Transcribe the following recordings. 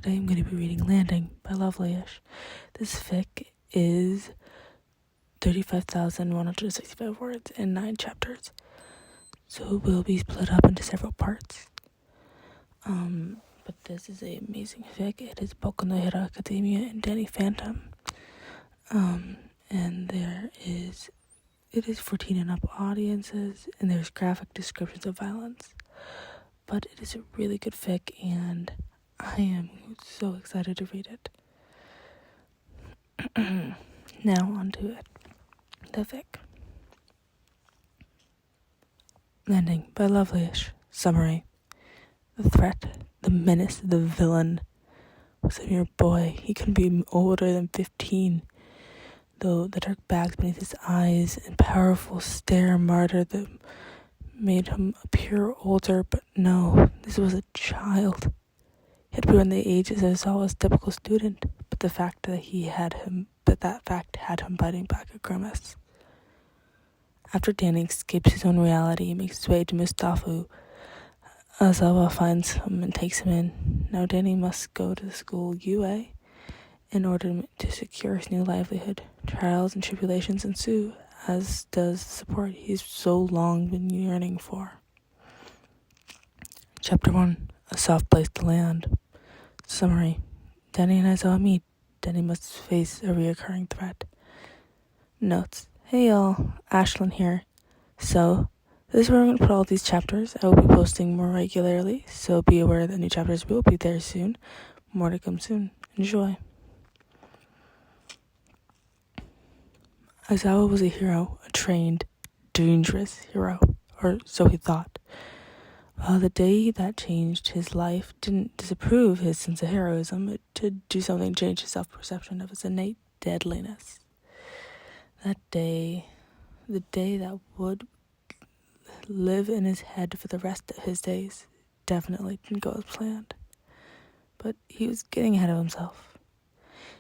Today I'm going to be reading Landing by Lovelyish. This fic is 35,165 words and 9 chapters, so it will be split up into several parts. But this is an amazing fic. It is Boku no Hero Academia and Danny Phantom. And it is 14 and up audiences, and there's graphic descriptions of violence. But it is a really good fic, and I am so excited to read it. Now on to it. The fic. Landing by Lovelyish. Summary. The threat, the menace, the villain was a mere boy. He couldn't be older than 15. Though the dark bags beneath his eyes and powerful stare martyred them made him appear older, but no, this was a child. He had been the age as Aizawa's typical student, but that fact had him biting back a grimace. After Danny escapes his own reality and makes his way to Mustafu, Aizawa finds him and takes him in. Now Danny must go to the school UA in order to secure his new livelihood. Trials and tribulations ensue, as does the support he's so long been yearning for. Chapter 1. A soft place to land. Summary. Danny and Aizawa meet. Danny must face a reoccurring threat. Notes. Hey y'all, Ashlyn here. So, this is where I'm going to put all these chapters. I will be posting more regularly, so be aware that new chapters will be there soon. More to come soon. Enjoy. Aizawa was a hero, a trained, dangerous hero, or so he thought. While the day that changed his life didn't disapprove his sense of heroism, it did do something to change his self-perception of his innate deadliness. That day, the day that would live in his head for the rest of his days, definitely didn't go as planned. But he was getting ahead of himself.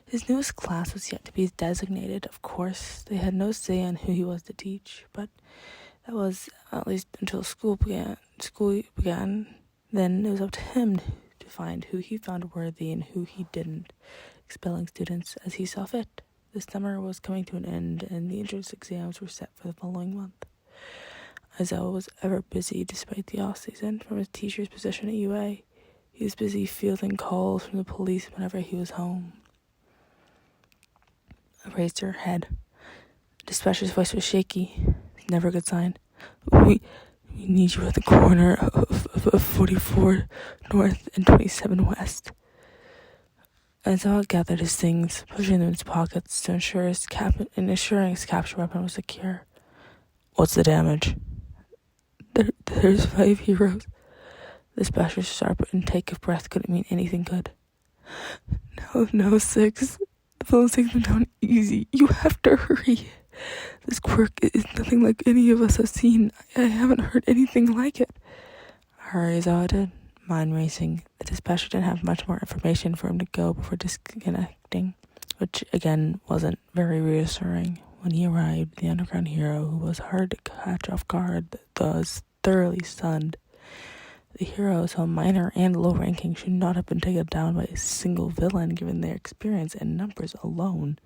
His newest class was yet to be designated. Of course, they had no say on who he was to teach, but that was at least until school began. Then it was up to him to find who he found worthy and who he didn't, expelling students as he saw fit. The summer was coming to an end, and the entrance exams were set for the following month. Aizawa was ever busy despite the off-season. From his teacher's position at UA, he was busy fielding calls from the police whenever he was home. I raised her head. The dispatcher's voice was shaky. Never a good sign. We need you at the corner of 44 North and 27 West. Aizawa gathered his things, pushing them in his pockets to ensure ensuring his capture weapon was secure. What's the damage? There's 5 heroes. The dispatcher's sharp intake of breath couldn't mean anything good. No, 6. The villain's taking them down easy. You have to hurry. This quirk is nothing like any of us have seen. I haven't heard anything like it. Hurry, Aizawa did, mind racing. The dispatcher didn't have much more information for him to go before disconnecting, which again wasn't very reassuring. When he arrived, the underground hero, who was hard to catch off guard, was thoroughly stunned. The heroes, so minor and low-ranking, should not have been taken down by a single villain given their experience and numbers alone.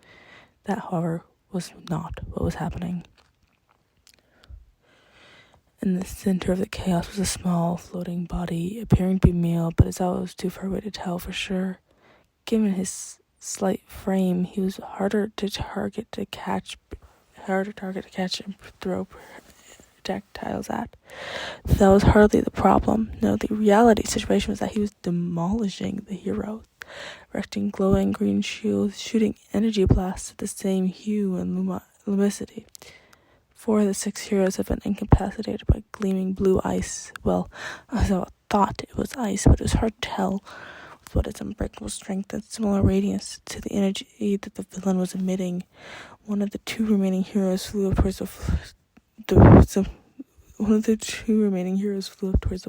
That, however, was not what was happening. In the center of the chaos was a small, floating body, appearing to be male, but Aizawa was too far away to tell for sure. Given his slight frame, he was harder to target to catch and throw projectiles at. That was hardly the problem. No, the reality situation was that he was demolishing the heroes, erecting glowing green shields, shooting energy blasts of the same hue and lumicity. 4 of the 6 heroes had been incapacitated by gleaming blue ice. Well, I thought it was ice, but it was hard to tell with what its unbreakable strength and similar radiance to the energy that the villain was emitting. One of the 2 remaining heroes flew up towards the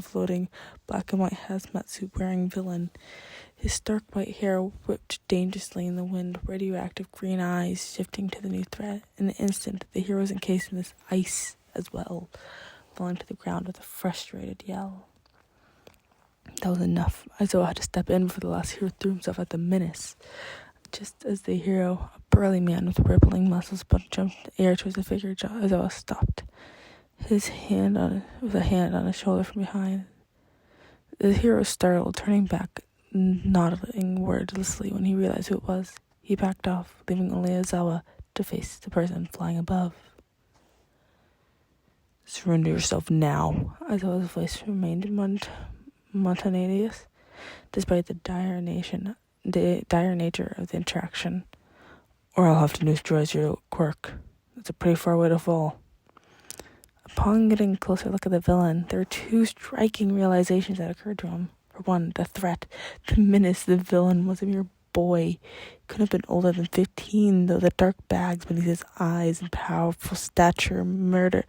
floating black and white hazmat suit wearing villain. His stark white hair whipped dangerously in the wind, radioactive green eyes shifting to the new threat. In an instant, the hero was encased in this ice as well, falling to the ground with a frustrated yell. That was enough. Aizawa had to step in before the last hero threw himself at the menace. Just as the hero, a burly man with rippling muscles, jumped in the air towards the figure, Aizawa stopped. With a hand on his shoulder from behind. The hero startled, turning back, nodding wordlessly when he realized who it was. He backed off, leaving only Aizawa to face the person flying above. Surrender yourself now. Aizawa's voice remained monotonous, despite the dire nature of the interaction. Or I'll have to neutralize your quirk. That's a pretty far way to fall. Upon getting a closer look at the villain, there were two striking realizations that occurred to him. For one, the threat, the menace, the villain was a mere boy. He couldn't have been older than 15, though the dark bags beneath his eyes and powerful stature martyrs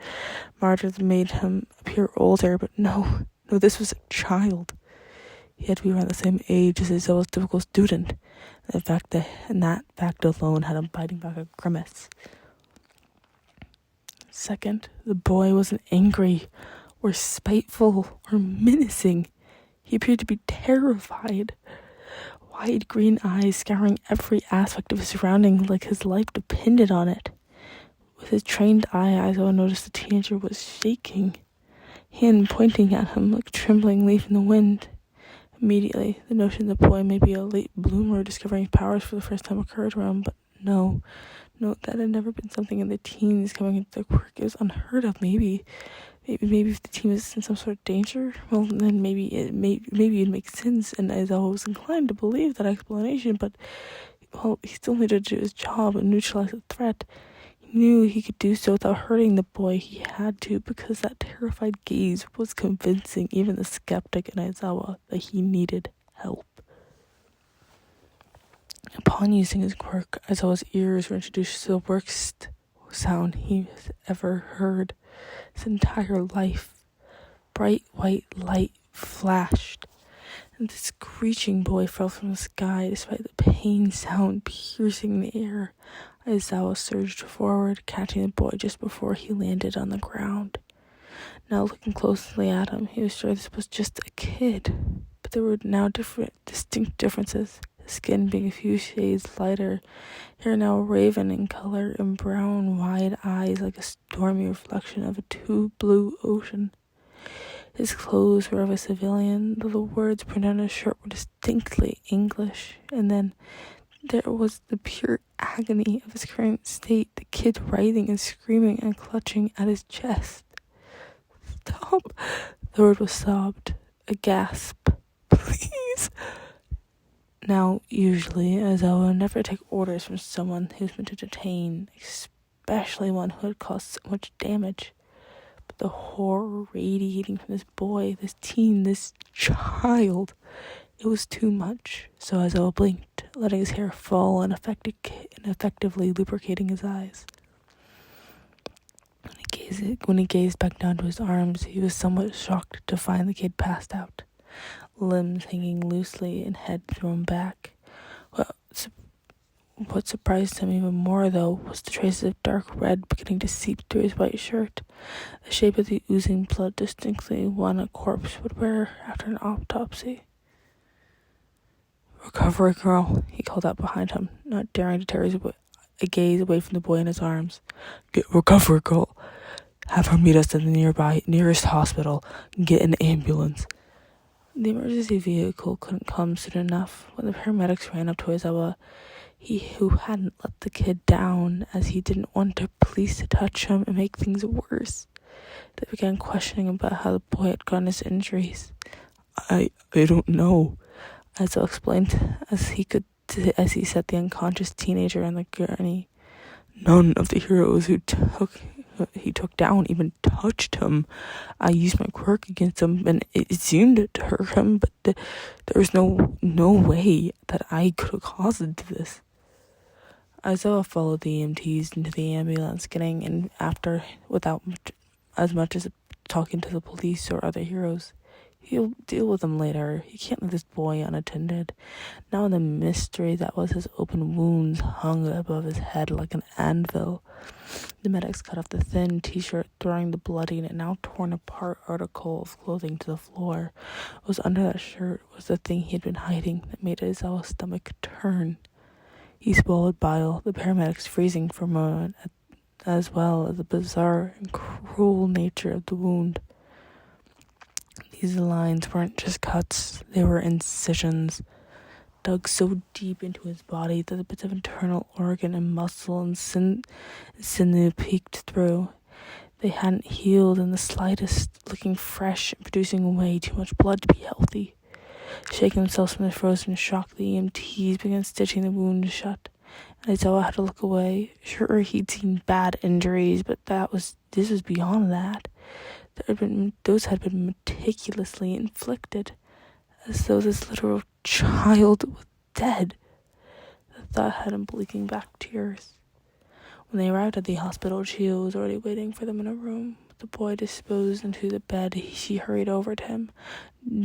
made him appear older. But no, this was a child. He had to be around the same age as his typical student. And that fact alone had him biting back a grimace. Second, the boy wasn't angry or spiteful or menacing. He appeared to be terrified. Wide green eyes scouring every aspect of his surroundings like his life depended on it. With his trained eye, Aizawa noticed the teenager was shaking, hand pointing at him like a trembling leaf in the wind. Immediately, the notion the boy may be a late bloomer discovering powers for the first time occurred to him, but no, that had never been something in the teens coming into the quirk. It was unheard of. Maybe if the team is in some sort of danger, well, then maybe it makes sense, and Aizawa was inclined to believe that explanation, but, well, he still needed to do his job and neutralize the threat. He knew he could do so without hurting the boy. He had to, because that terrified gaze was convincing even the skeptic in Aizawa that he needed help. Upon using his quirk, Aizawa's ears were introduced to the worst sound he has ever heard his entire life. Bright white light flashed, and the screeching boy fell from the sky despite the pain sound piercing the air. Aizawa surged forward, catching the boy just before he landed on the ground. Now looking closely at him, he was sure this was just a kid, but there were now distinct differences. His skin being a few shades lighter, hair now raven in color, and brown, wide eyes like a stormy reflection of a blue ocean. His clothes were of a civilian, though the words printed on his shirt were distinctly English. And then there was the pure agony of his current state, the kid writhing and screaming and clutching at his chest. Stop! The word was sobbed, a gasp. Please! Now, usually, Aizawa would never take orders from someone who's been to detain, especially one who had caused so much damage. But the horror radiating from this boy, this teen, this child, it was too much. So Aizawa blinked, letting his hair fall and effectively lubricating his eyes. When he gazed back down to his arms, he was somewhat shocked to find the kid passed out, limbs hanging loosely and head thrown back. What surprised him even more, though, was the traces of dark red beginning to seep through his white shirt, the shape of the oozing blood distinctly one a corpse would wear after an autopsy. "Recovery, girl," he called out behind him, not daring to tear his gaze away from the boy in his arms. "Get recovery, girl. Have her meet us at the nearest hospital and get an ambulance." The emergency vehicle couldn't come soon enough. When the paramedics ran up to Aizawa, who hadn't let the kid down, as he didn't want the police to touch him and make things worse. They began questioning about how the boy had gotten his injuries. I don't know," Aizawa explained as he set the unconscious teenager on the gurney. "None of the heroes he took down even touched him. I used my quirk against him, and it seemed to hurt him, but there was no way that I could have caused this." Aizawa followed the EMTs into the ambulance, getting in after without as much as talking to the police or other heroes. He'll deal with him later. He can't leave this boy unattended. Now the mystery that was his open wounds hung above his head like an anvil. The medics cut off the thin t-shirt, throwing the bloody and now torn apart article of clothing to the floor. What was under that shirt was the thing he had been hiding that made Aizawa's stomach turn. He swallowed bile, the paramedics freezing for a moment, as well as the bizarre and cruel nature of the wound. These lines weren't just cuts, they were incisions, dug so deep into his body that the bits of internal organ and muscle and sinew peeked through. They hadn't healed in the slightest, looking fresh and producing way too much blood to be healthy. Shaking themselves from the frozen shock, the EMTs began stitching the wound shut. And Aizawa had to look away. Sure, he'd seen bad injuries, but this was beyond that. Those had been meticulously inflicted, as though this literal child was dead. The thought had him blinking back tears. When they arrived at the hospital, Chio was already waiting for them in a room. With the boy disposed into the bed, she hurried over to him,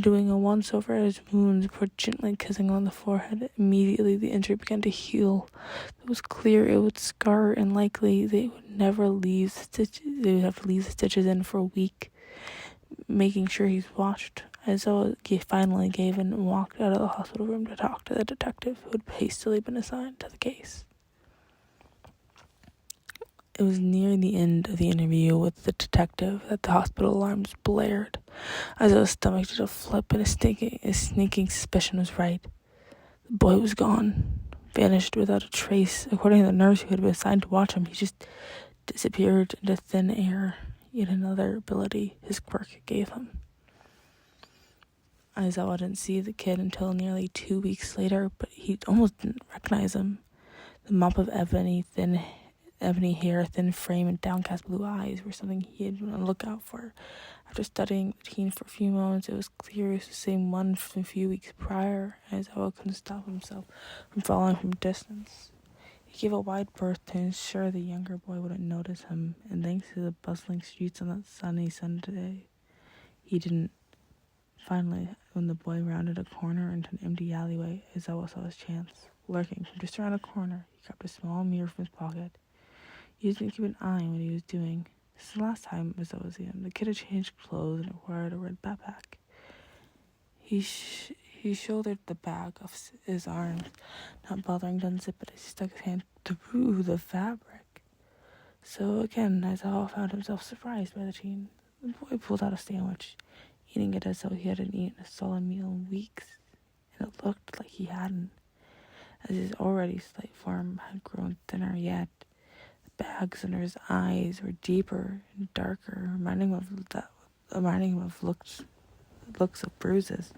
doing a once-over at his wounds before gently kissing on the forehead. Immediately, the injury began to heal. It was clear it would scar, and likely they would never leave the stitches. They would have to leave the stitches in for a week, making sure he's watched. Aizawa finally gave in and walked out of the hospital room to talk to the detective who had hastily been assigned to the case. It was near the end of the interview with the detective that the hospital alarms blared. Aizawa's stomach did a flip, and a sneaking suspicion was right. The boy was gone, vanished without a trace. According to the nurse who had been assigned to watch him, he just disappeared into thin air. Yet another ability his quirk gave him. Aizawa didn't see the kid until nearly 2 weeks later, but he almost didn't recognize him. The mop of ebony hair, thin frame, and downcast blue eyes were something he had been on the lookout for. After studying the teen for a few moments, it was clear it was the same one from a few weeks prior. Aizawa couldn't stop himself from following from a distance. He gave a wide berth to ensure the younger boy wouldn't notice him, and thanks to the bustling streets on that sunny Sunday, he didn't. Finally, when the boy rounded a corner into an empty alleyway, Aizawa saw his chance. Lurking from just around the corner, he grabbed a small mirror from his pocket. He was going to keep an eye on what he was doing. This is the last time Aizawa was him. The kid had changed clothes and acquired a red backpack. He shouldered the bag off his arms, not bothering to unzip it as he stuck his hand through the fabric. So again, Aizawa found himself surprised by the teen. The boy pulled out a sandwich, eating it as though he hadn't eaten a solid meal in weeks, and it looked like he hadn't, as his already slight form had grown thinner yet. The bags under his eyes were deeper and darker, reminding him of looks of bruises.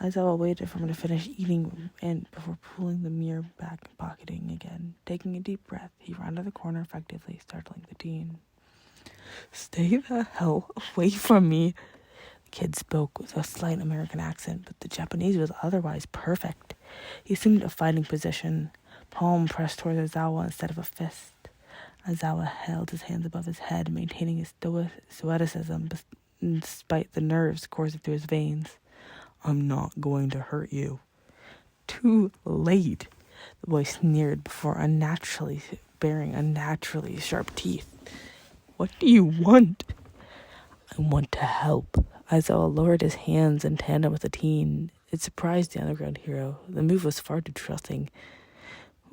Aizawa waited for him to finish eating and before pulling the mirror back and pocketing again. Taking a deep breath, he rounded the corner effectively, startling the teen. "Stay the hell away from me," the kid spoke with a slight American accent, but the Japanese was otherwise perfect. He assumed a fighting position, palm pressed towards Aizawa instead of a fist. Aizawa held his hands above his head, maintaining his stoicism despite the nerves coursing through his veins. "I'm not going to hurt you." "Too late," the boy sneered before baring unnaturally sharp teeth. "What do you want?" "I want to help." Aizawa lowered his hands in tandem with the teen. It surprised the underground hero. The move was far too trusting.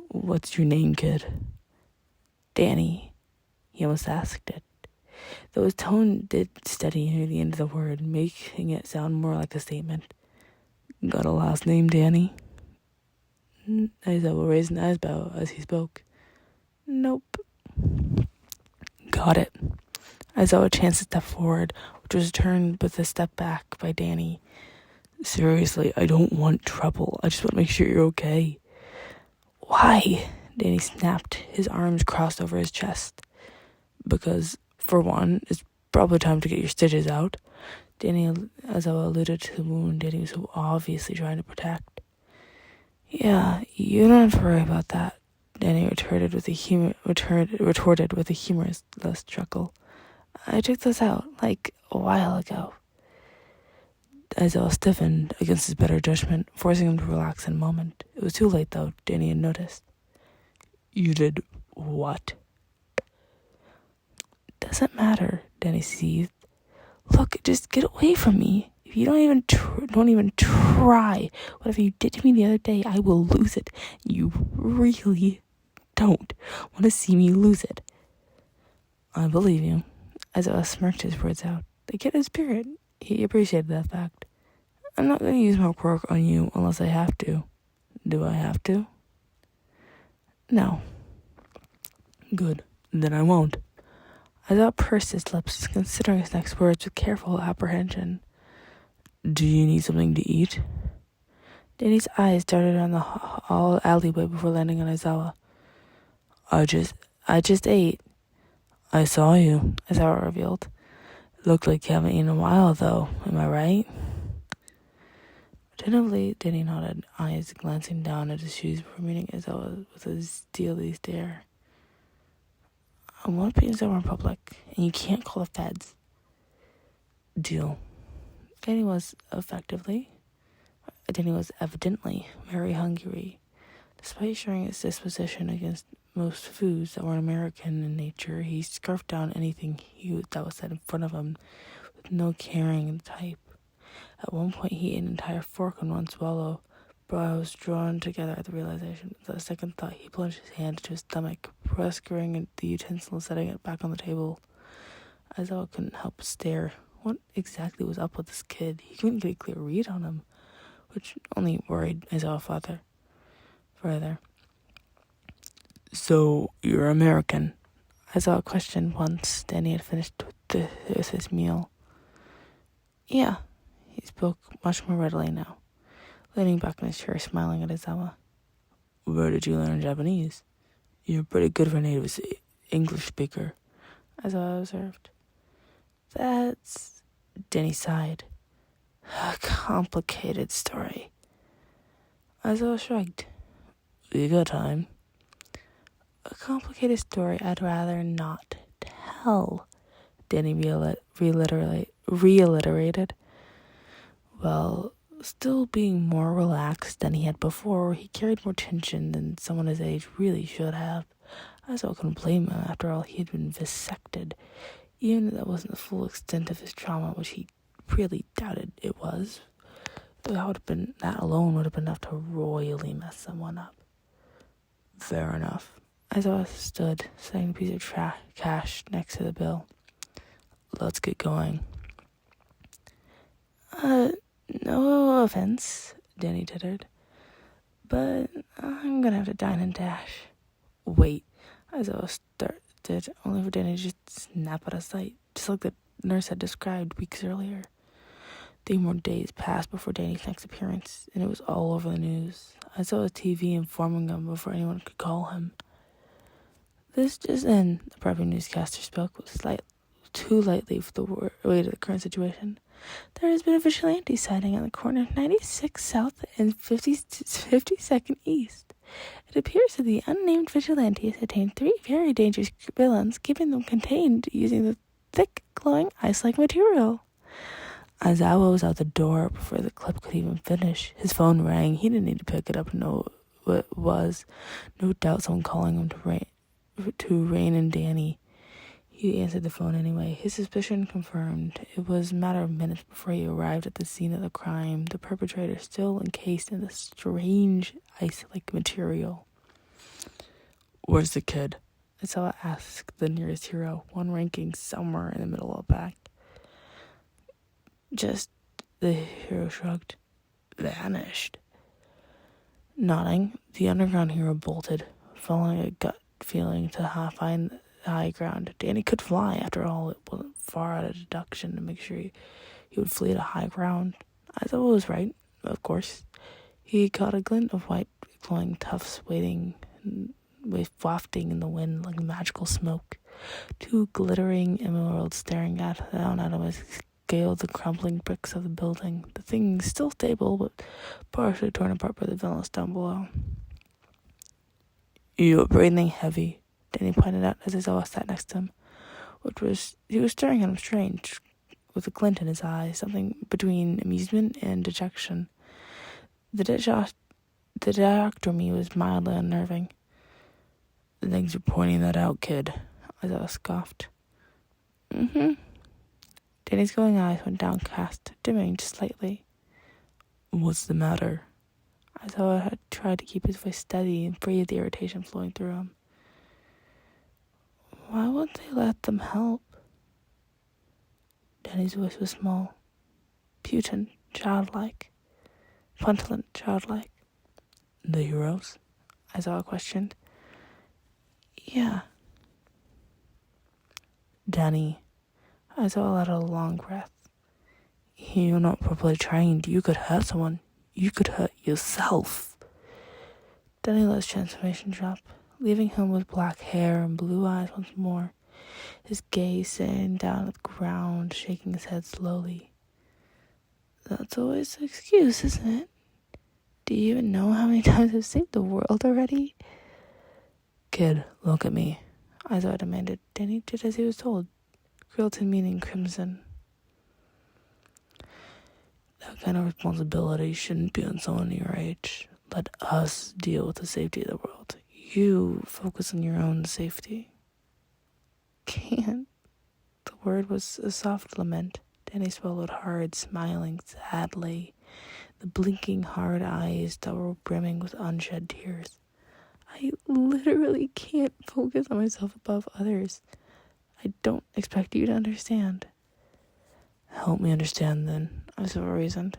"What's your name, kid?" "Danny." He almost asked it, though his tone did steady near the end of the word, making it sound more like a statement. "Got a last name, Danny?" Aizawa raised an eyebrow as he spoke. "Nope." "Got it." Aizawa chanced to step forward, which was turned with a step back by Danny. "Seriously, I don't want trouble. I just want to make sure you're okay." "Why?" Danny snapped, his arms crossed over his chest. "Because, for one, it's probably time to get your stitches out." Aizawa alluded to the wound Danny was so obviously trying to protect. "Yeah, you don't have to worry about that," Danny retorted with a humorous chuckle. "I took those out, like, a while ago." Isaiah stiffened against his better judgment, forcing him to relax in a moment. It was too late, though. Danny had noticed. You did what? Doesn't matter, Danny seethed. Look, just get away from me. If you don't even try whatever you did to me the other day, I will lose it. You really don't want to see me lose it. I believe you. Isaiah smirked his words out. The kid had spirit. He appreciated that fact. I'm not going to use my quirk on you unless I have to. Do I have to? No. Good. Then I won't. Isaiah pursed his lips, considering his next words with careful apprehension. Do you need something to eat? Danny's eyes darted around the alleyway before landing on Isaiah. I just ate. I saw you, Isaiah revealed. Looked like you haven't eaten in a while, though. Am I right? Attentively, Danny nodded, eyes glancing down at his shoes before meeting Isaiah with a steely stare. I won't be in somewhere in public, and you can't call the feds. Deal. Danny was evidently very hungry. Despite showing his disposition against most foods that were American in nature, he scarfed down anything that was set in front of him with no caring type. At one point, he ate an entire fork in one swallow. Brows drawn together at the realization. Without a second thought, he plunged his hand into his stomach, rescuing the utensil and setting it back on the table. Isaiah couldn't help but stare. What exactly was up with this kid? He couldn't get a clear read on him, which only worried Isaiah further. So, you're American? Isaiah questioned once Danny had finished with his meal. Yeah, he spoke much more readily now, leaning back in his chair, smiling at Isaiah. Where did you learn Japanese? You're pretty good for a native English speaker, Isaiah observed. That's... Danny sighed. A complicated story. Isaiah shrugged. We got time. A complicated story I'd rather not tell, Danny reiterated. Well, still being more relaxed than he had before, he carried more tension than someone his age really should have. Isaiah couldn't blame him. After all, he had been vivisected. Even if that wasn't the full extent of his trauma, which he really doubted it was. That alone would have been enough to royally mess someone up. Fair enough. Isaiah stood, setting a piece of cash next to the bill. Let's get going. No offense, Danny tittered, but I'm gonna have to dine and dash. Wait, Isaiah started, only for Danny to just snap out of sight, just like the nurse had described weeks earlier. 3 more days passed before Danny's next appearance, and it was all over the news. I saw a TV informing him before anyone could call him. This just in, the private newscaster spoke too lightly for the weight of the current situation. There has been a vigilante sighting on the corner of 96 South and 52nd East. It appears that the unnamed vigilante has attained 3 very dangerous villains, keeping them contained using the thick, glowing ice-like material. Isaiah was out the door before the clip could even finish. His phone rang. He didn't need to pick it up and know what it was. No doubt someone calling him to Rain and Danny. He answered the phone anyway. His suspicion confirmed. It was a matter of minutes before he arrived at the scene of the crime, the perpetrator still encased in the strange ice-like material. Where's the kid? Isaiah asked the nearest hero, one ranking somewhere in the middle of the pack. Just, the hero shrugged. Vanished. Nodding, the underground hero bolted, following a gut feeling to find the high ground. Danny could fly, after all. It wasn't far out of deduction to make sure he would flee to high ground. Isaiah was right, of course. He caught a glint of white glowing tufts wafting in the wind like magical smoke. 2 glittering emeralds staring down at him as he scaled the crumbling bricks of the building. The thing still stable, but partially torn apart by the villains down below. You're breathing heavy, Danny pointed out as Isaiah sat next to him. He was staring at him strange. with a glint in his eye, something between amusement and dejection. The dichotomy was mildly unnerving. Thanks for pointing that out, kid, Isaiah scoffed. Danny's glowing eyes went downcast, dimming just slightly. What's the matter? Isaiah had tried to keep his voice steady and free of the irritation flowing through him. Why would they let them help? Danny's voice was small, putent, childlike, puntulant, childlike. The heroes? Isaiah questioned. Yeah. Danny, Isaiah let out a long breath. You're not properly trained. You could hurt someone. You could hurt yourself. Danny let his transformation drop, leaving him with black hair and blue eyes once more, his gaze sitting down at the ground, shaking his head slowly. That's always the excuse, isn't it? Do you even know how many times I've saved the world already? Kid, look at me, Isaiah demanded. Danny did as he was told, grilled him meaning crimson. That kind of responsibility shouldn't be on someone your age. Let us deal with the safety of the world. You focus on your own safety. Can't. The word was a soft lament. Danny swallowed hard, smiling sadly, the blinking hard eyes that were brimming with unshed tears. I literally can't focus on myself above others. I don't expect you to understand. Help me understand then, Isaiah reasoned.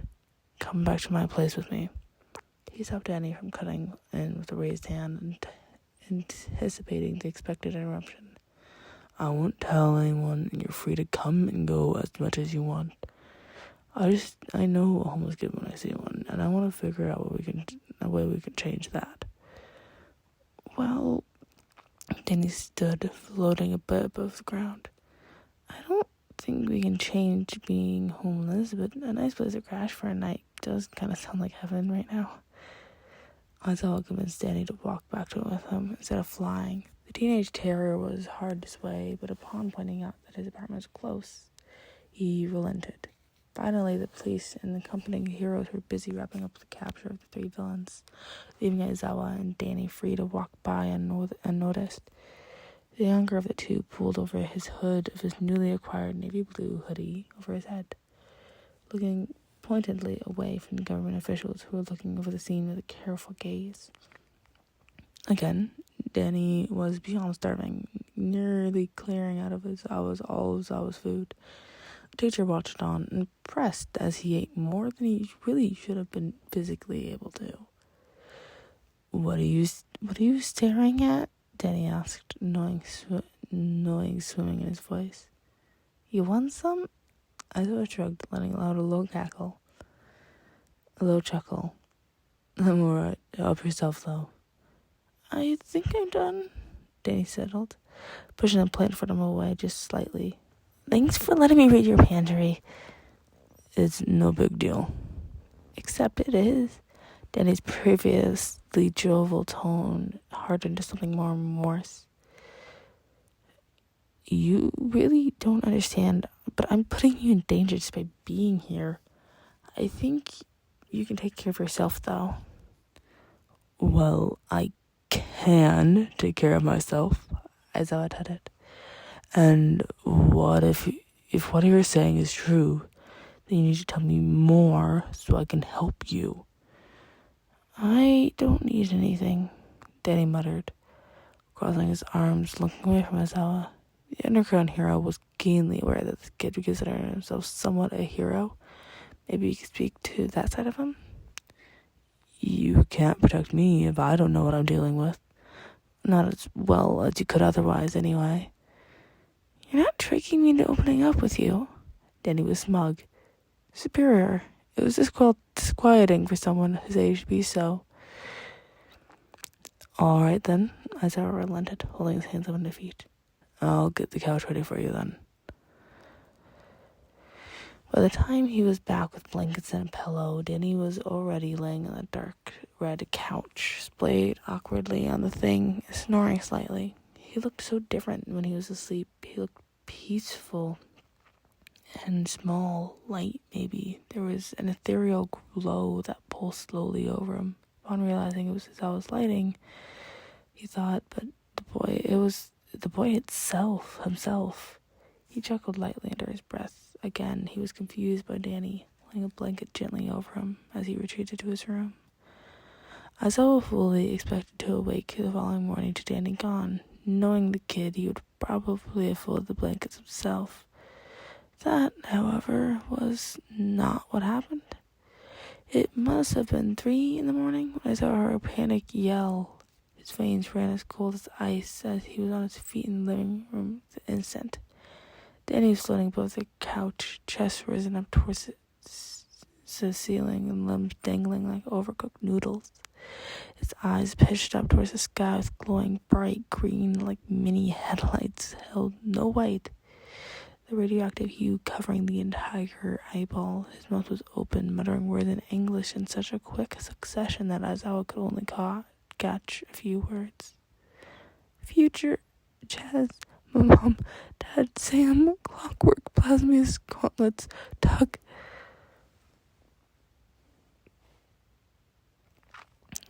Come back to my place with me. He stopped Danny from cutting in with a raised hand, anticipating the expected interruption. I won't tell anyone, and you're free to come and go as much as you want. I know a homeless kid when I see one, and I want to figure out a way we can change that. Well, Danny stood, floating a bit above the ground. I don't think we can change being homeless, but a nice place to crash for a night does kind of sound like heaven right now. Isaiah convinced Danny to walk back to him with him instead of flying. The teenage terror was hard to sway, but upon pointing out that his apartment was close, he relented. Finally, the police and the accompanying heroes were busy wrapping up the capture of the three villains, leaving Aizawa and Danny free to walk by unnoticed. The younger of the two pulled over his hood of his newly acquired navy blue hoodie over his head, looking pointedly away from the government officials who were looking over the scene with a careful gaze. Again, Danny was beyond starving, nearly clearing out of all of Zawa's food. The teacher watched on, impressed as he ate more than he really should have been physically able to. What are you staring at? Danny asked, knowing swimming in his voice. You want some? Isaiah shrugged, letting out a low chuckle. I'm alright. Help yourself, though. I think I'm done, Danny settled, pushing the plate in front of him away just slightly. Thanks for letting me read your pantry. It's no big deal. Except it is. Danny's previously jovial tone hardened to something more remorse. You really don't understand, but I'm putting you in danger just by being here. I think you can take care of yourself, though. Well, I can take care of myself, Aizawa added. And what if what you're saying is true? Then you need to tell me more so I can help you. I don't need anything, Danny muttered, crossing his arms, looking away from Aizawa. The underground hero was keenly aware that the kid considered himself somewhat a hero. Maybe you could speak to that side of him? You can't protect me if I don't know what I'm dealing with. Not as well as you could otherwise, anyway. You're not tricking me into opening up with you. Danny was smug. Superior. It was disquieting for someone his age to be so. All right, then, Aizawa relented, holding his hands up in defeat. I'll get the couch ready for you, then. By the time he was back with blankets and a pillow, Danny was already laying on the dark red couch, splayed awkwardly on the thing, snoring slightly. He looked so different when he was asleep. He looked peaceful and small light, maybe. There was an ethereal glow that pulsed slowly over him. Upon realizing it was Azawa's lighting, he thought, but it was the boy himself. He chuckled lightly under his breath. Again, he was confused by Danny, laying a blanket gently over him as he retreated to his room. Azawa fully expected to awake the following morning to Danny gone. Knowing the kid, he would probably have folded the blankets himself. That, however, was not what happened. It must have been 3 in the morning when I saw her panic yell. His veins ran as cold as ice as he was on his feet in the living room the instant. Danny was floating above the couch, chest risen up towards the ceiling and limbs dangling like overcooked noodles. His eyes pitched up towards the sky with glowing bright green like mini headlights held no white. The radioactive hue covering the entire eyeball. His mouth was open, muttering words in English in such a quick succession that Azawa could only catch a few words. Future, Chaz, my mom, Dad, Sam, clockwork, plasmius, gauntlets, Tuck.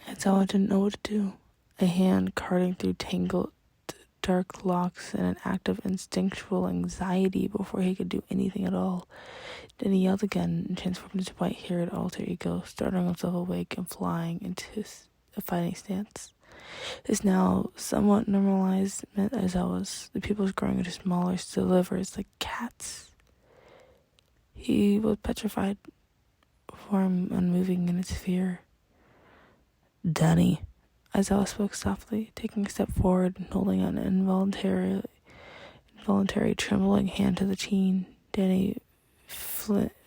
Azawa didn't know what to do. A hand carting through tangled dark locks in an act of instinctual anxiety before he could do anything at all. Then he yelled again and transformed into a white-haired alter ego, starting himself awake and flying into a fighting stance. His now somewhat normalized meant Azawa's. The pupils growing into smaller slivers like cats. He was petrified, form unmoving in its fear. Danny. Azawa spoke softly, taking a step forward and holding an involuntary trembling hand to the chin. Danny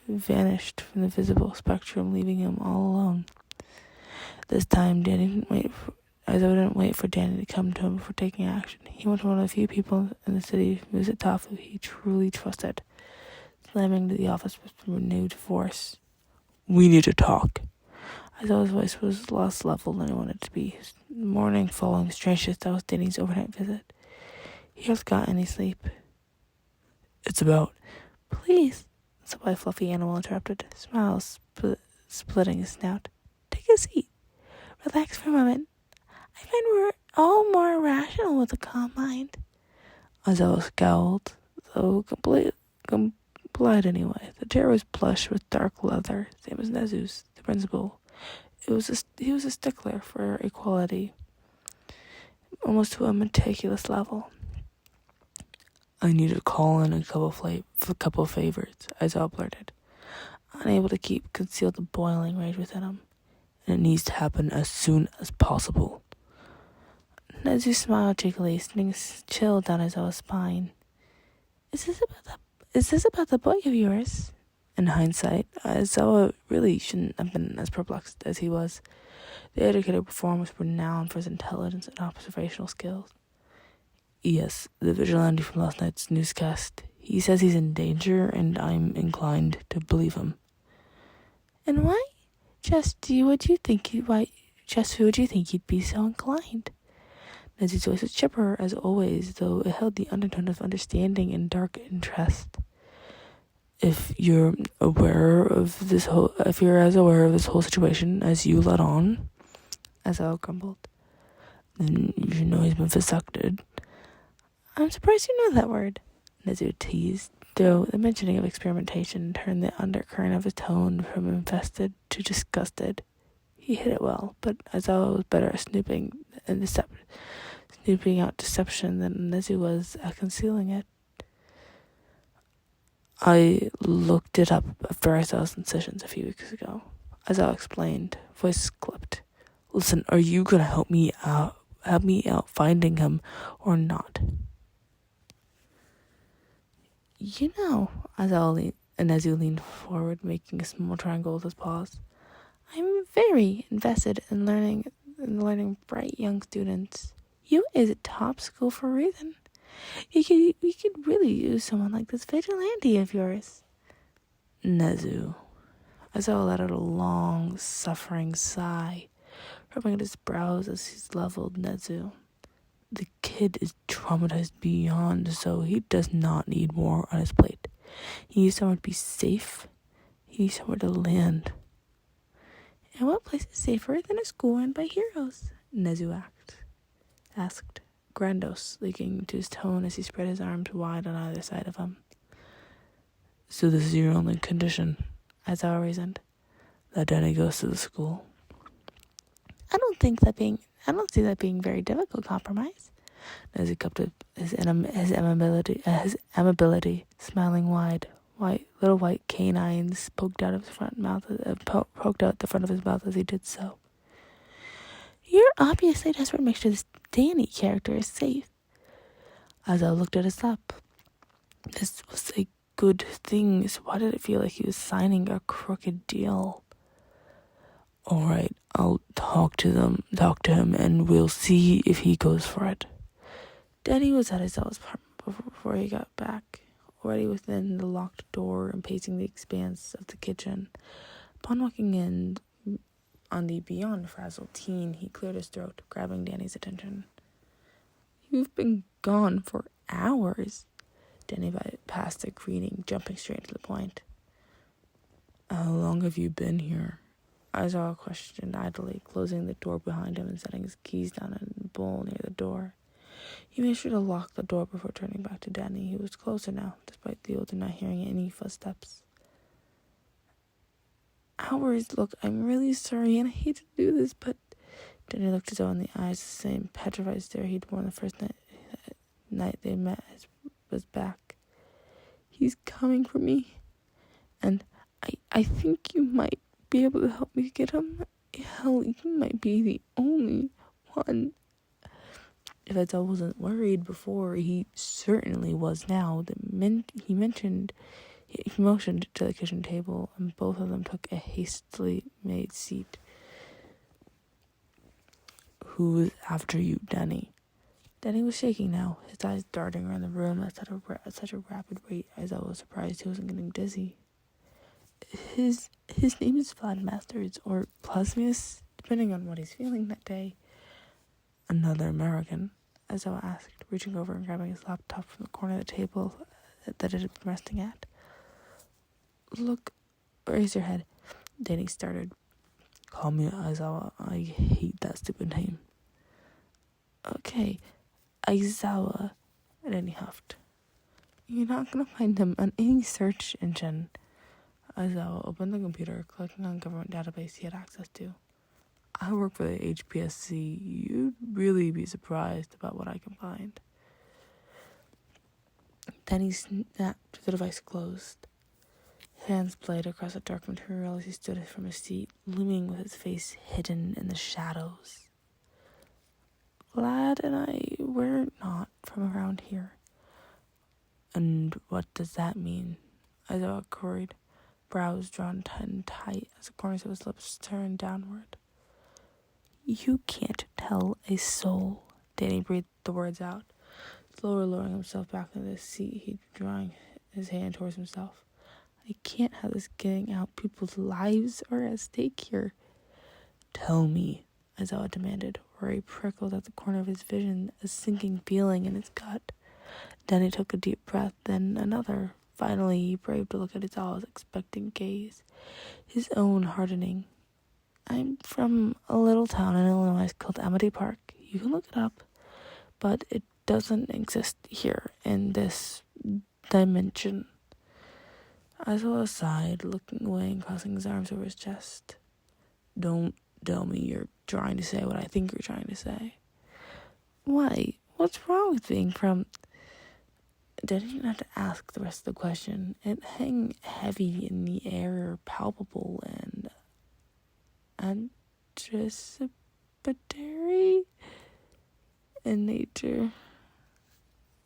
vanished from the visible spectrum, leaving him all alone. This time, Azawa didn't wait for Danny to come to him before taking action. He went to one of the few people in the city, Musitafu, he truly trusted, slamming into the office with renewed force. We need to talk. Azawa's voice was less level than he wanted it to be. The morning following the strange shift that was Danny's overnight visit. He hadn't got any sleep. It's about... Please, the white fluffy animal interrupted, smiles splitting his snout. Take a seat. Relax for a moment. I find we're all more rational with a calm mind. Azawa scowled, though complied anyway. The chair was plush with dark leather, same as Nezu's, the principal. He was a stickler for equality, almost to a meticulous level. I need to call in a couple favors, Azawa blurted, unable to conceal the boiling rage within him. And it needs to happen as soon as possible. Nezu smiled cheekily, sending a chill down Azawa's spine. Is this about the boy of yours? In hindsight, Azawa really shouldn't have been as perplexed as he was. The educated performer was renowned for his intelligence and observational skills. Yes, the vigilante from last night's newscast. He says he's in danger, and I'm inclined to believe him. And why? Just who would you think you'd be so inclined? Nezu's voice was chipper as always, though it held the undertone of understanding and dark interest. If you're as aware of this whole situation as you let on, Azawa grumbled, then you should know he's been vasected. I'm surprised you know that word, Nezu teased, though the mentioning of experimentation turned the undercurrent of his tone from infested to disgusted. He hit it well, but Azawa was better at snooping out deception than Nezu was at concealing it. I looked it up after I saw his incisions a few weeks ago. Azawa explained, voice clipped. Listen, are you gonna help me out finding him or not? You know, Nezu leaned forward, making a small triangle with his paws. I'm very invested in learning bright young students. You is a top school for a reason. We could really use someone like this vigilante of yours. Nezu. Azawa let out a long, suffering sigh, rubbing at his brows as he leveled Nezu. The kid is traumatized beyond, so he does not need more on his plate. He needs somewhere to be safe. He needs somewhere to land. And what place is safer than a school run by heroes? Nezu asked, grandiose, leaking to his tone as he spread his arms wide on either side of him. So this is your only condition, Aizawa reasoned. That Danny goes to the school. I don't see that being very difficult compromise. Nezu kept up his amability, smiling wide. Little white canines poked out the front of his mouth as he did so. You're obviously desperate to make sure this Danny character is safe. Aizawa looked at his lap. This was a good thing, so why did it feel like he was signing a crooked deal? All right, I'll talk to him, and we'll see if he goes for it. Danny was at Aizawa's apartment before he got back, already within the locked door and pacing the expanse of the kitchen. Upon walking in on the beyond frazzled teen, he cleared his throat, grabbing Danny's attention. You've been gone for hours. Danny passed the greeting, jumping straight to the point. How long have you been here? Aizawa questioned idly, closing the door behind him and setting his keys down in a bowl near the door. He made sure to lock the door before turning back to Danny, who was closer now, despite the older not hearing any footsteps. Hours, look, I'm really sorry, and I hate to do this, but... Danny looked as though in the eyes the same petrified stare he'd worn the first night they met was back. He's coming for me, and I think you might be able to help me get him. Hell, you might be the only one. If Aizawa wasn't worried before, he certainly was now. He motioned to the kitchen table, and both of them took a hastily made seat. Who's after you, Danny? Danny was shaking now, his eyes darting around the room at such a rapid rate. Aizawa was surprised he wasn't getting dizzy. His name is Vlad Masters, or Plasmius, depending on what he's feeling that day. Another American? Aizawa asked, reaching over and grabbing his laptop from the corner of the table that it had been resting at. Look, raise your head. Danny started. Call me Aizawa. I hate that stupid name. Okay, Aizawa. Danny huffed. You're not going to find him on any search engine. Aizawa opened the computer, clicking on the government database he had access to. I work for the HPSC. You'd really be surprised about what I can find. Then he snapped the device closed. Hands played across the dark material as he stood from his seat, looming with his face hidden in the shadows. Vlad and I, we're not from around here. And what does that mean? Aizawa queried, brows drawn tight as the corners of his lips turned downward. You can't tell a soul. Danny breathed the words out, slowly lowering himself back into the seat, he drawing his hand towards himself. I can't have this getting out. People's lives are at stake here. Tell me, Aizawa demanded, worry prickled at the corner of his vision, a sinking feeling in his gut. Danny took a deep breath, then another. Finally, he braved to look at Aizawa's expectant gaze, his own hardening. I'm from a little town in Illinois called Amity Park. You can look it up, but it doesn't exist here in this dimension. Aizawa sighed, looking away and crossing his arms over his chest. Don't tell me you're trying to say what I think you're trying to say. Why? What's wrong with being from... Didn't have to ask the rest of the question. It hung heavy in the air, palpable and anticipatory in nature.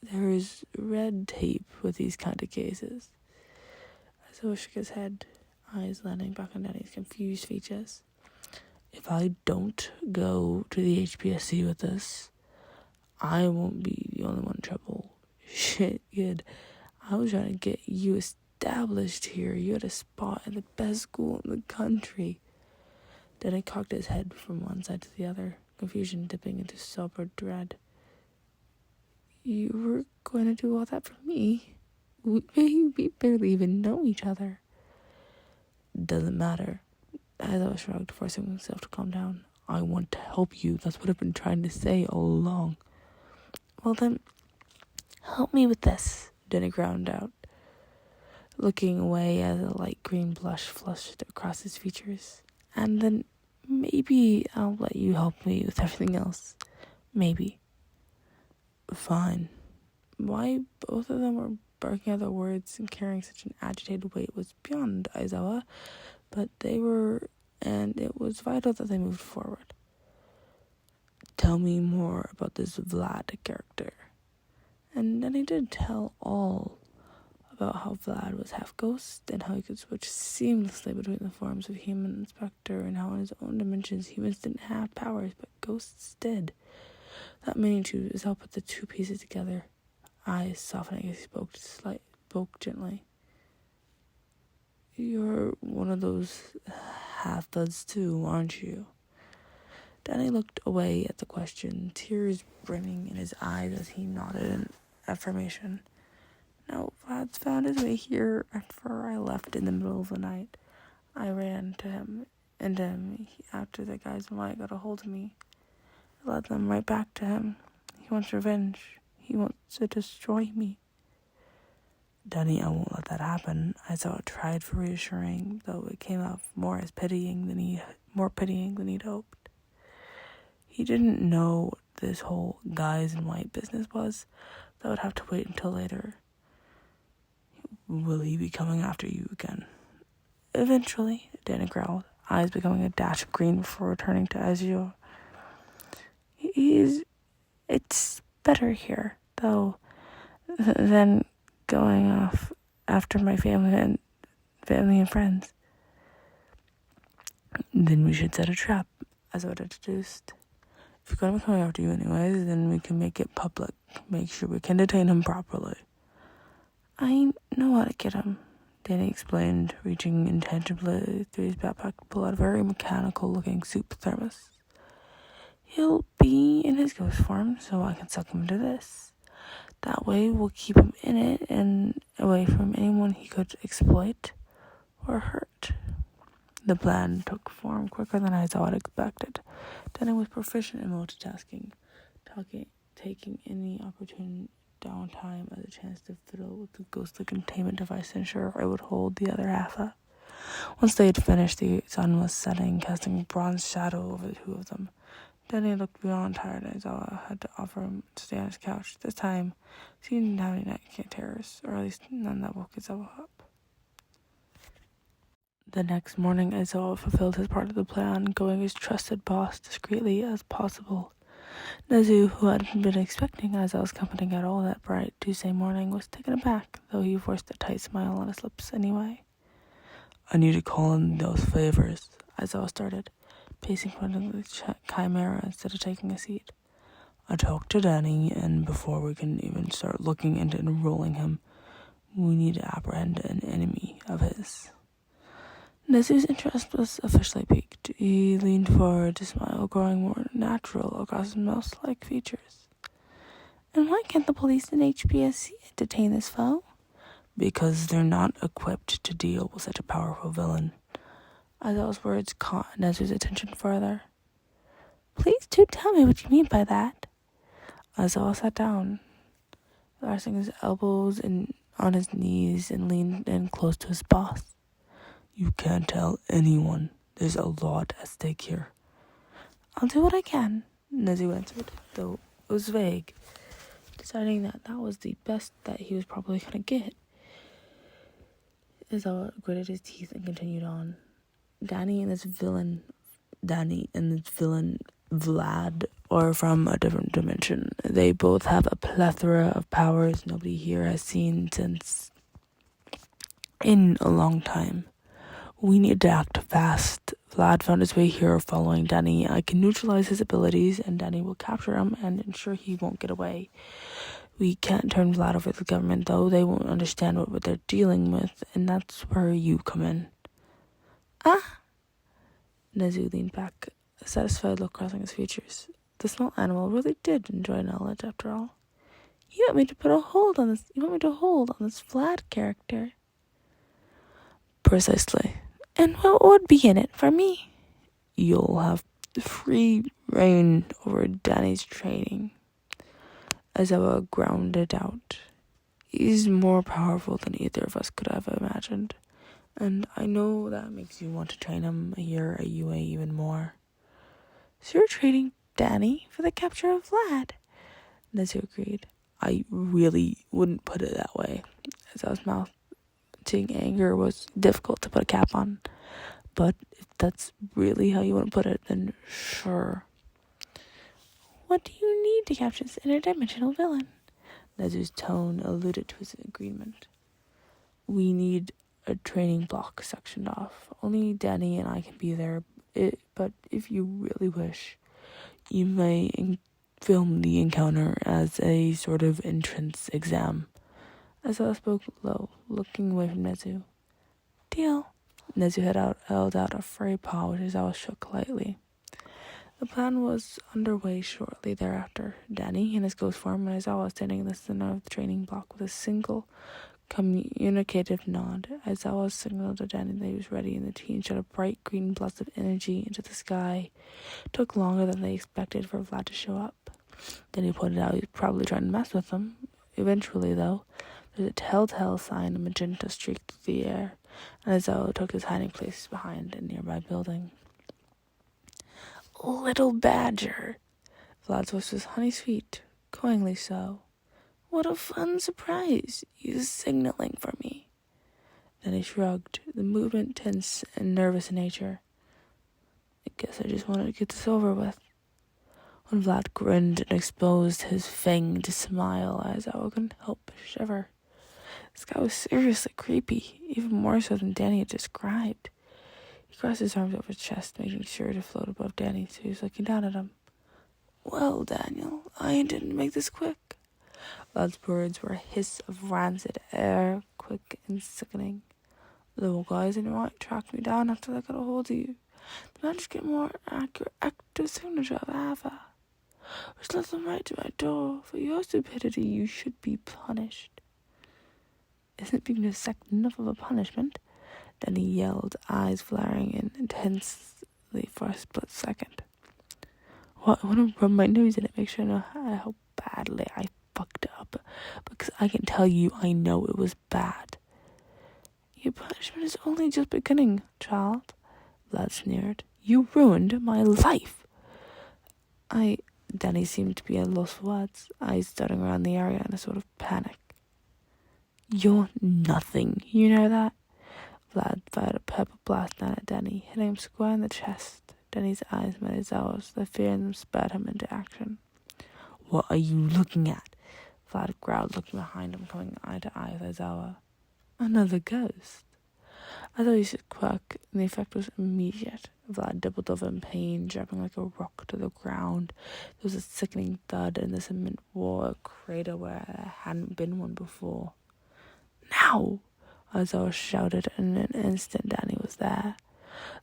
There is red tape with these kind of cases. Aizawa shook his head, eyes landing back on Danny's confused features. If I don't go to the HPSC with this, I won't be the only one in trouble. Shit, kid. I was trying to get you established here. You had a spot at the best school in the country. Danny cocked his head from one side to the other, confusion dipping into sober dread. You were going to do all that for me? We barely even know each other. Doesn't matter. Aizawa shrugged, forcing himself to calm down. I want to help you. That's what I've been trying to say all along. Well then, help me with this, Denny ground out, looking away as a light green blush flushed across his features. And then maybe I'll let you help me with everything else. Maybe. Fine. Why both of them were barking out their words and carrying such an agitated weight was beyond Aizawa, but they were, and it was vital that they moved forward. Tell me more about this Vlad character. And then he did tell all about how Vlad was half ghost and how he could switch seamlessly between the forms of human and specter, and how in his own dimensions humans didn't have powers but ghosts did. That meaning too is how put the two pieces together, eyes softening as he spoke gently. You're one of those half-bloods too, aren't you? Danny looked away at the question, tears brimming in his eyes as he nodded in affirmation. Now, Vlad's found his way here after I left in the middle of the night. I ran to him, and after the guys in white got a hold of me, I led them right back to him. He wants revenge. He wants to destroy me. Danny, I won't let that happen. Aizawa tried for reassuring, though it came out more pitying than he'd hoped. He didn't know what this whole guys in white business was. That would have to wait until later. Will he be coming after you again? Eventually, Danny growled, eyes becoming a dash of green before returning to azure. It's better here, though, than going off after my family and friends. Then we should set a trap, as I would introduced. If you're going to be coming after you anyways, then we can make it public. Make sure we can detain him properly. I know how to get him, Danny explained, reaching intangibly through his backpack to pull out a very mechanical-looking soup thermos. He'll be in his ghost form, so I can suck him into this. That way we'll keep him in it and away from anyone he could exploit or hurt. The plan took form quicker than I thought expected. Danny was proficient in multitasking, taking any opportune downtime as a chance to fiddle with the ghostly containment device to ensure I would hold the other half up. Once they had finished, the sun was setting, casting a bronze shadow over the two of them. Danny looked beyond tired as I had to offer him to stay on his couch. This time, he didn't have any night terrors, or at least none that woke Aizawa up. The next morning, Aizawa fulfilled his part of the plan, going his trusted boss discreetly as possible. Nezu, who had been expecting Aizawa's company at all that bright Tuesday morning, was taken aback, though he forced a tight smile on his lips anyway. I need to call in those favors, Aizawa started, pacing in front of the chimera instead of taking a seat. I talked to Danny, and before we can even start looking into enrolling him, we need to apprehend an enemy of his. Nezu's interest was officially piqued. He leaned forward, his smile growing more natural across his mouse-like features. And why can't the police and HBSC detain this foe? Because they're not equipped to deal with such a powerful villain. Aizawa's words caught Nezu's attention further. Please do tell me what you mean by that. Aizawa sat down, resting his elbows on his knees and leaned in close to his boss. You can't tell anyone. There's a lot at stake here. I'll do what I can, Nezu answered, though it was vague, deciding that was the best that he was probably going to get. Aizawa gritted his teeth and continued on. Danny and this villain Vlad are from a different dimension. They both have a plethora of powers nobody here has seen in a long time. We need to act fast. Vlad found his way here following Danny. I can neutralize his abilities, and Danny will capture him and ensure he won't get away. We can't turn Vlad over to the government, though. They won't understand what they're dealing with, and that's where you come in. Ah! Nezu leaned back, a satisfied look crossing his features. The small animal really did enjoy knowledge, after all. You want me to put a hold on this? You want me to hold on this Vlad character? Precisely. And what would be in it for me? You'll have free reign over Danny's training. Aizawa grounded out. He's more powerful than either of us could have imagined. And I know that makes you want to train him here at UA even more. So you're training Danny for the capture of Vlad? Nezu agreed. I really wouldn't put it that way. Aizawa's mouth seeing anger was difficult to put a cap on. But if that's really how you want to put it, then sure. What do you need to capture this interdimensional villain? Nezu's tone alluded to his agreement. We need a training block sectioned off. Only Danny and I can be there, but if you really wish, you may film the encounter as a sort of entrance exam. Aizawa spoke low, looking away from Nezu. Deal. Nezu held out a furry paw, which Aizawa shook lightly. The plan was underway shortly thereafter. Danny, in his ghost form, and Aizawa standing in the center of the training block with a single communicative nod. Aizawa signaled to Danny that he was ready, and the team shot a bright green blast of energy into the sky. It took longer than they expected for Vlad to show up. Danny pointed out he was probably trying to mess with them. Eventually, though, there's a telltale sign of magenta streaked through the air, and Aizawa took his hiding place behind a nearby building. Little badger. Vlad's voice was honey-sweet, cloyingly so. What a fun surprise. He's signaling for me. Then he shrugged, the movement tense and nervous in nature. I guess I just wanted to get this over with. When Vlad grinned and exposed his fanged smile, Aizawa couldn't help but shiver. This guy was seriously creepy, even more so than Danny had described. He crossed his arms over his chest, making sure to float above Danny, so he was looking down at him. Well, Daniel, I intend to make this quick. Vlad's words were a hiss of rancid air, quick and sickening. The little guys in your right tracked me down after they got a hold of you. They managed to get more accurate active signature of Ava. Which led them right to my door. For your stupidity, you should be punished. Isn't being dissected enough of a punishment? Danny yelled, eyes flaring intensely for a split second. Well, I want to rub my nose in it, make sure I know how badly I fucked up, because I can tell you I know it was bad. Your punishment is only just beginning, child, Vlad sneered. You ruined my life. Danny seemed to be at loss for words, eyes darting around the area in a sort of panic. You're nothing, you know that? Vlad fired a purple blast down at Danny, hitting him square in the chest. Danny's eyes met Aizawa's. The fear in them spurred him into action. What are you looking at? Vlad growled, looking behind him, coming eye to eye with Aizawa. Another ghost. I thought he said quack, and the effect was immediate. Vlad doubled over in pain, dropping like a rock to the ground. There was a sickening thud, and the cement wore a crater where there hadn't been one before. Now! Aizawa shouted, and in an instant Danny was there.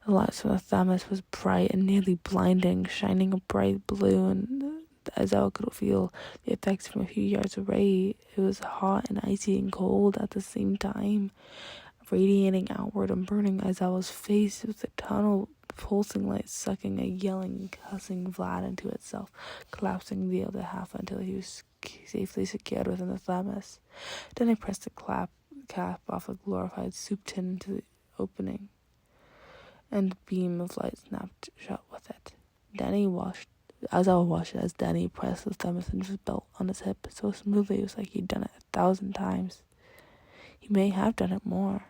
The light from the thermos was bright and nearly blinding, shining a bright blue, and Aizawa could feel the effects from a few yards away. It was hot and icy and cold at the same time, radiating outward and burning Aizawa's face with the tunnel pulsing light sucking a yelling, cussing Vlad into itself, collapsing the other half until he was safely secured within the thermos. Then he pressed the cap off a glorified soup tin into the opening, and the beam of light snapped shut with it. Aizawa watched as Danny pressed the thermos into his belt on his hip so smoothly it was like he'd done it 1,000 times. He may have done it more.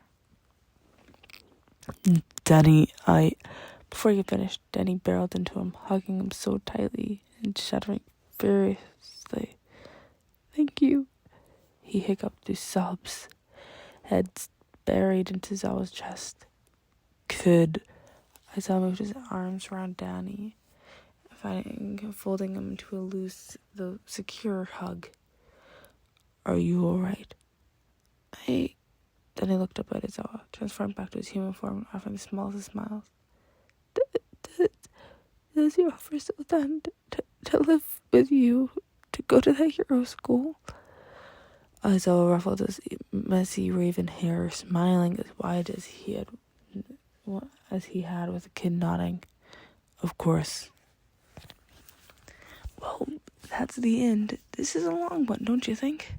Danny, Before he finished, Danny barreled into him, hugging him so tightly and shuddering furiously. Thank you, he hiccuped through sobs, heads buried into Aizawa's chest. Good. Aizawa moved his arms around Danny, folding him into a loose, though secure hug. Are you alright? Danny looked up at Aizawa, transformed back to his human form, offering the smallest of smiles. Does your offer still stand to live with you, to go to that hero school? Isaiah ruffled his messy raven hair, smiling as wide as he had with the kid nodding. Of course. Well, that's the end. This is a long one, don't you think?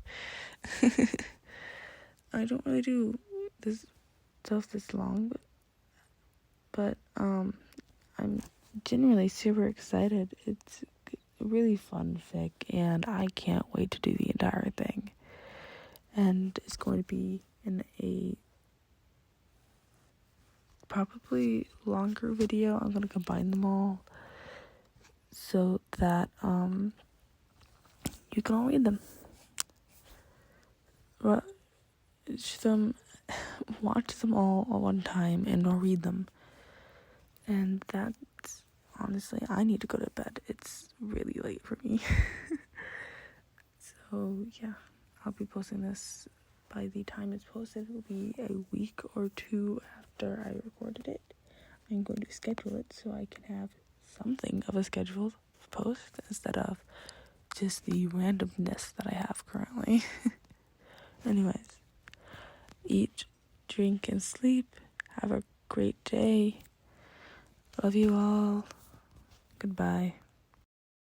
I don't really do this stuff this long, but I'm genuinely super excited. It's a really fun fic, and I can't wait to do the entire thing. And it's going to be in a probably longer video. I'm going to combine them all so that you can all read them. Watch them all at one time and or read them. And that's honestly, I need to go to bed. It's really late for me. So yeah, I'll be posting this. By the time it's posted, it will be a week or two after I recorded it. I'm going to schedule it so I can have something of a scheduled post instead of just the randomness that I have currently. Anyways, eat, drink, and sleep. Have a great day. Love you all. Goodbye.